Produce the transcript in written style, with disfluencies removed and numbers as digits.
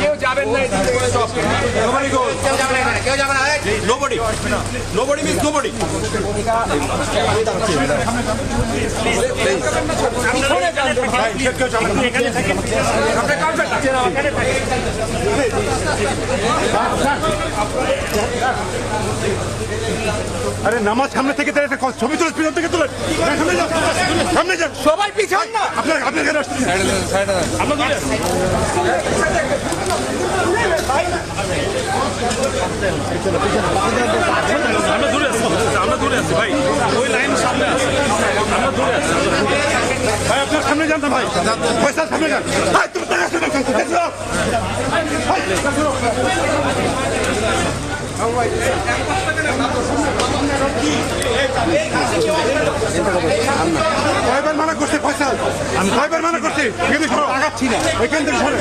কেউ যাবেন না, কেউ যাবে না, nobody means nobody. আরে নামাজ সামনে থেকে ছবি তুলে পিছন থেকে তুলে সামনে যান, সবাই পিছন না, আপনার কেন আসছেন? আমরা দূরে আছি ভাই, ওই লাইন সামনে আছে, আমরা দূরে আছি ভাই, আপনার সামনে যান না ভাই, পয়সা সামনে যান। ভাই, তুমি টাকা শোনো, কয়বার মানা করছে পয়সা, আমি কয়বার মানা করছি, এখানে সরো, আগাচ্ছি না, এখান থেকে সরো।